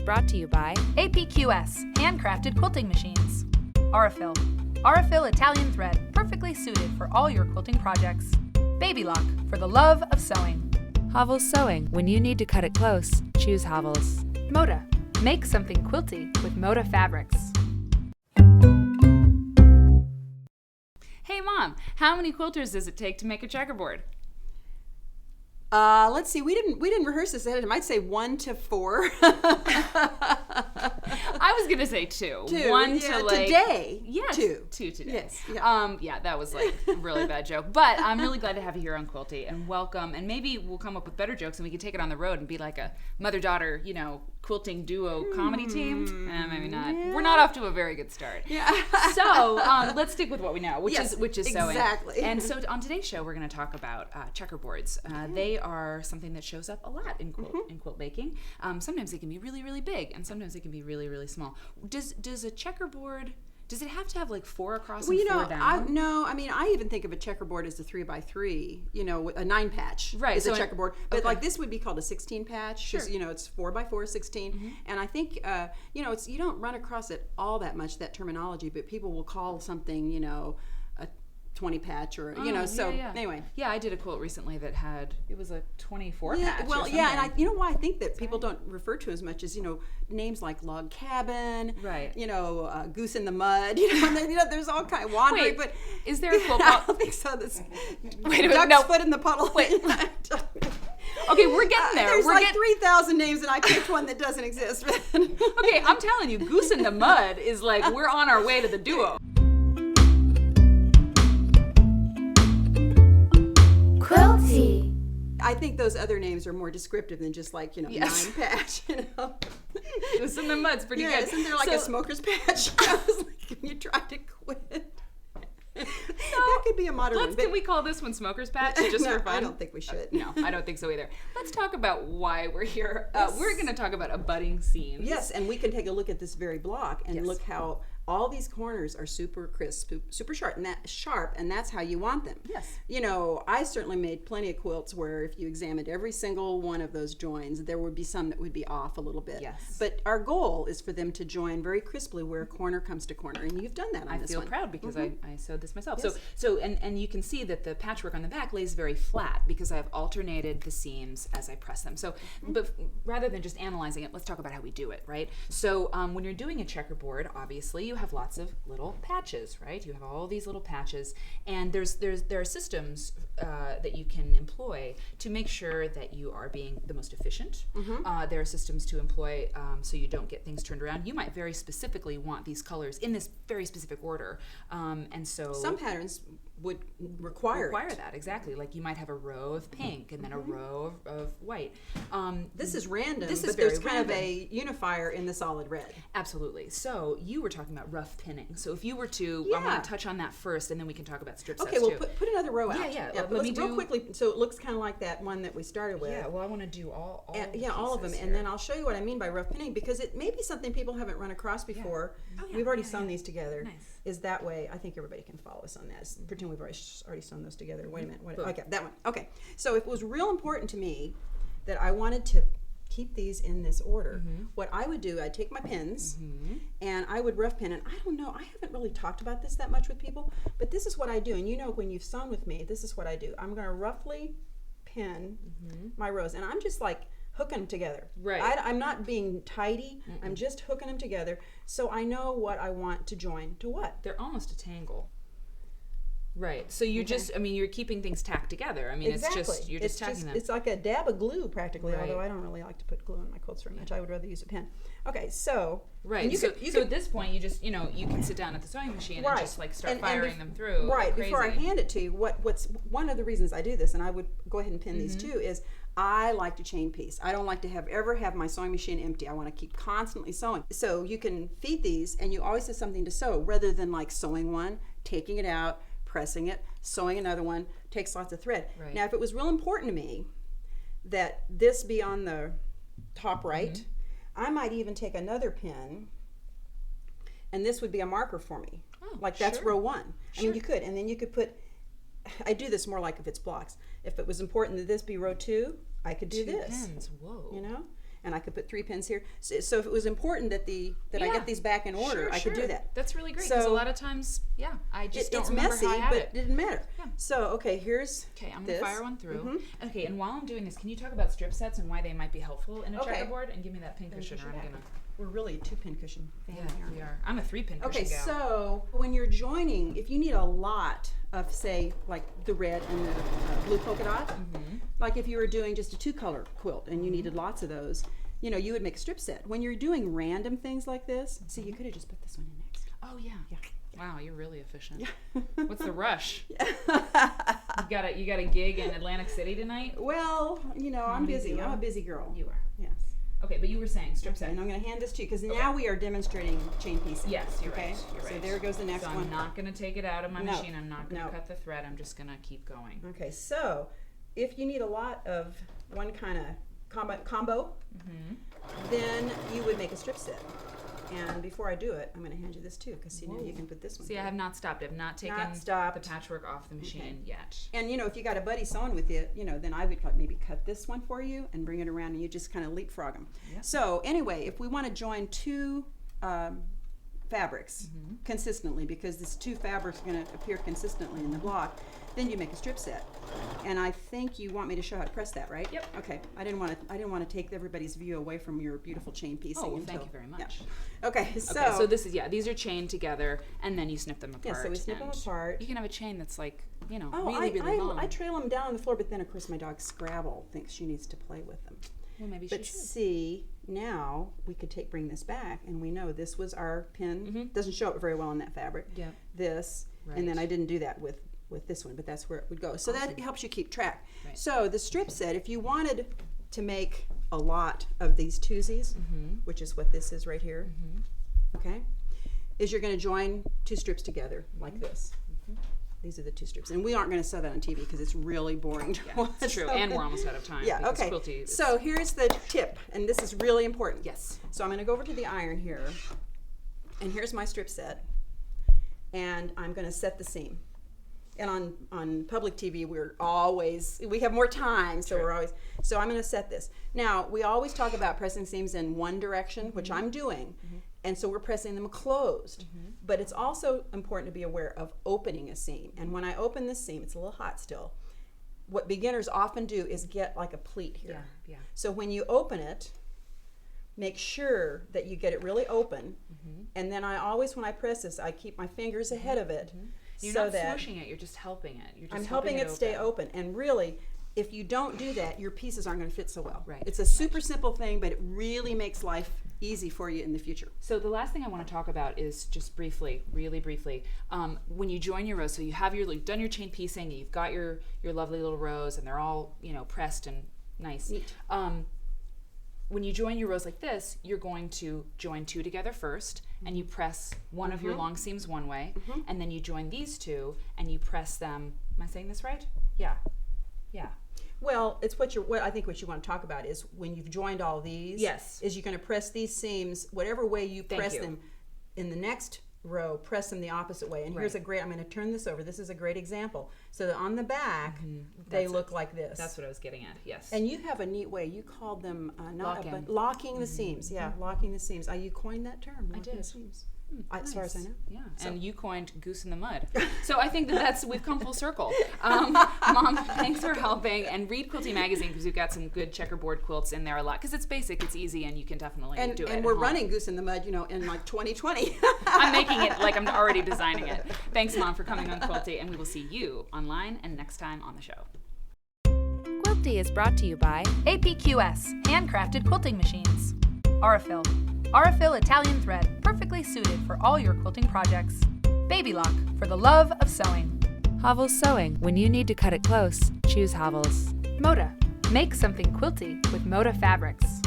brought to you by APQS, handcrafted quilting machines. Aurifil Italian thread, perfectly suited for all your quilting projects. Baby Lock, for the love of sewing. Havel's Sewing. When you need to cut it close, choose Havel's. Moda, make something quilty with Moda fabrics. Hey Mom, how many quilters does it take to make a checkerboard? Let's see. We didn't rehearse this ahead of time. I'd say 1 to 4. I was gonna say 2. 2. One to like today. Yeah, 2. 2 today. Yes. Yeah. Yeah, that was like a really bad joke. But I'm really glad to have you here on Quilty and welcome. And maybe we'll come up with better jokes and we can take it on the road and be like a mother-daughter, quilting duo comedy team. Maybe not. Yeah. We're not off to a very good start. Yeah. So let's stick with what we know, which is sewing. Exactly. And so on today's show, we're going to talk about checkerboards. They are something that shows up a lot in quilt making. Sometimes they can be really, really big, and sometimes they can be really, really small. Does a checkerboard? Does it have to have like 4 across and 4 down? I even think of a checkerboard as a 3x3. A 9 patch is a checkerboard. But like this would be called a 16 patch. Sure. It's 4x4, 16. Mm-hmm. And I think you don't run across it all that much, that terminology. But people will call something a 20 patch or anyway. Yeah, I did a quilt recently that it was a 24 patch. And why I think that people don't refer to as much as names like log cabin, right? Goose in the mud. There's all kind of wandering. Wait, but is there a quilt? I don't think so. Wait a minute, duck's foot in the puddle. Wait. Okay, we're getting there. There's 3,000 names, and I picked one that doesn't exist. Okay, I'm telling you, Goose in the Mud is like we're on our way to the duo. Quilty. I think those other names are more descriptive than just like 9 patch. Goose in the Mud's pretty good. Isn't there like a smoker's patch? I was like, when you try to quit. That could be a modern one. Can we call this one Smoker's Patch just for fun? I don't think we should. No, I don't think so either. Let's talk about why we're here. We're going to talk about abutting seams. Yes, and we can take a look at this very block and look how all these corners are super crisp, super sharp, and that's how you want them. Yes. I certainly made plenty of quilts where if you examined every single one of those joins, there would be some that would be off a little bit. Yes. But our goal is for them to join very crisply where corner comes to corner, and you've done that on this one. I feel proud because I sewed this myself. Yes. So you can see that the patchwork on the back lays very flat because I've alternated the seams as I press them. So, but rather than just analyzing it, let's talk about how we do it, right? So when you're doing a checkerboard, obviously you have lots of little patches, right? You have all these little patches, and there are systems that you can employ to make sure that you are being the most efficient. There are systems to employ so you don't get things turned around. You might very specifically want these colors in this very specific order, and so some patterns would require that, exactly. Like you might have a row of pink and then a row of white. This is random, but there's kind of a unifier in the solid red. Absolutely. So you were talking about rough pinning. So if you were to, I want to touch on that first, and then we can talk about strip sets too. Okay, well put another row out. Yeah. Let me real quickly, so it looks kind of like that one that we started with. Yeah, well I want to do all of them, here. and then I'll show you what I mean by rough pinning, because it may be something people haven't run across before. Yeah. We've already sewn these together. Nice. Is that way? I think everybody can follow us on that. Pretend we've already sewn those together. Wait a minute. Okay, that one. Okay, so it was real important to me that I wanted to keep these in this order. What I would do, I'd take my pins and I would rough pin, and I don't know, I haven't really talked about this that much with people, but this is what I do, and when you've sewn with me, this is what I do. I'm going to roughly pin my rows, and I'm just like hooking them together. Right. I'm not being tidy. I'm just hooking them together so I know what I want to join to what. They're almost a tangle. Right. So you're just, you're keeping things tacked together. Exactly. You're just tacking them. It's like a dab of glue practically, Right. although I don't really like to put glue in my quilts very much. I would rather use a pen. Okay, so. Right. So at this point, you just, you can sit down at the sewing machine and just like start firing them through. Right. Crazy. Before I hand it to you, what's one of the reasons I do this, and I would go ahead and pin these too, is I like to chain piece. I don't like to ever have my sewing machine empty. I want to keep constantly sewing. So you can feed these, and you always have something to sew, rather than like sewing one, taking it out, pressing it, sewing another one, takes lots of thread. Right. Now, if it was real important to me that this be on the top right, I might even take another pin, and this would be a marker for me. Like that's row 1. I mean, you could, and then you could put, I do this more like if it's blocks. If it was important that this be row 2, I could do 2 this. pins. Whoa. and I could put 3 pins here. So if it was important that I Yeah. get these back in order, Sure, I could do sure. that. That's really great because a So- lot of times, I just don't It's remember messy, how I have but it. it didn't matter. Yeah. So, okay, here's Okay, I'm this. gonna fire one through. Mhm. Okay, and while I'm doing this, can you talk about strip sets and why they might be helpful in a Okay. checkerboard? And give me that pin Then cushion, push or it I'm back. gonna. We're really a 2 pin cushion fan Yeah, here. we are. I'm a 3-pin cushion Okay, gal. so when you're joining, if you need a lot of, say, like the red and the blue polka dot, like if you were doing just a 2-color quilt and you needed lots of those, you know, you would make a strip set. When you're doing random things like this, see, you could have just put this one in next. Oh yeah. Yeah. Wow, you're really efficient. Yeah. What's the rush? You got a gig in Atlantic City tonight? Well, you know, I'm Comedy busy. duo? I'm a busy girl. You are. Yes. Okay, but you were saying strip Okay, set. and I'm going to hand this to you because now we are demonstrating chain piecing. Yes, you're okay? right. You're So right. there goes the next So one. I'm not gonna take it out of my No, machine. I'm not gonna no. cut the thread. I'm just gonna keep going. Okay, so if you need a lot of one kind of combo, then you would make a strip set. And before I do it, I'm going to hand you this too, because you know you can put this one. See, I through. have not stopped. I've not taken Not stopped. the patchwork off the machine yet. And you know, if you got a buddy sewing with you, you know, then I would maybe cut this one for you and bring it around, and you just kind of leapfrog them. Yep. So anyway, if we want to join 2 fabrics consistently, because these 2 fabrics are going to appear consistently in the block, then you make a strip set. And I think you want me to show how to press that, right? Yep. Okay. I didn't want to take everybody's view away from your beautiful chain piecing. Oh, well, until, thank you very yeah. much. Okay. Okay, so this is these are chained together, and then you snip them apart. Yeah, so we snip them and apart. You can have a chain that's like really I long. I trail them down on the floor, but then of course my dog Scrabble thinks she needs to play with them. Well, maybe But she should. see, now we could bring this back, and we know this was our pin. Doesn't show up very well on that fabric. Yep. This, and then Right. I didn't do that with this one, but that's where it would go. So that helps you keep track. Right. So the strip set, if you wanted to make a lot of these twosies, which is what this is right here, okay, is you're going to join 2 strips together like this. These are the 2 strips, and we aren't going to sew that on TV because it's really boring to watch. It's true, and we're almost out of time. Yeah, because okay. Quilty is- So here's the tip, and this is really important. Yes. So I'm going to go over to the iron here, and here's my strip set, and I'm going to set the seam. And on public TV, we have more time, so so I'm going to set this. Now, we always talk about pressing seams in one direction, which I'm doing, and so we're pressing them closed. But it's also important to be aware of opening a seam. And when I open this seam, it's a little hot still. What beginners often do is get like a pleat here. Yeah. So when you open it, make sure that you get it really open. And then I always, when I press this, I keep my fingers ahead of it. You're so not that swooshing it. You're just helping it. You're just I'm helping it stay open. open. And really, if you don't do that, your pieces aren't going to fit so well. Right. It's a super simple thing, but it really makes life easy for you in the future. So the last thing I want to talk about is just briefly, really briefly, when you join your rows. So you've done your chain piecing, you've got your lovely little rows, and they're all pressed and nice. Neat. When you join your rows like this, you're going to join 2 together first, and you press one of your long seams one way, and then you join these 2, and you press them. Am I saying this right? Yeah. Well, it's what I think what you want to talk about is when you've joined all these. Yes. Is you're going to press these seams whatever way you press you. them in the next row, press them the opposite way. And here's a great. I'm going to turn this over. This is a great example. So that on the back, they look like this. That's what I was getting at. Yes. And you have a neat way. You called them Lock-in. locking the seams. Yeah, locking the seams. You coined that term. Locking did. The seams. As far as I know. Yeah, and you coined goose in the mud. So I think we've come full circle. Mom, thanks for helping. And read Quilty Magazine because we've got some good checkerboard quilts in there a lot because it's basic, it's easy, and you can definitely do it. And we're running Goose in the Mud, in like 2020. I'm making it like I'm already designing it. Thanks, Mom, for coming on Quilty, and we will see you online and next time on the show. Quilty is brought to you by APQS, handcrafted quilting machines. Aurifil Italian thread, perfectly suited for all your quilting projects. Baby Lock, for the love of sewing. Havel's Sewing. When you need to cut it close, choose Havel's. Moda, make something quilty with Moda fabrics.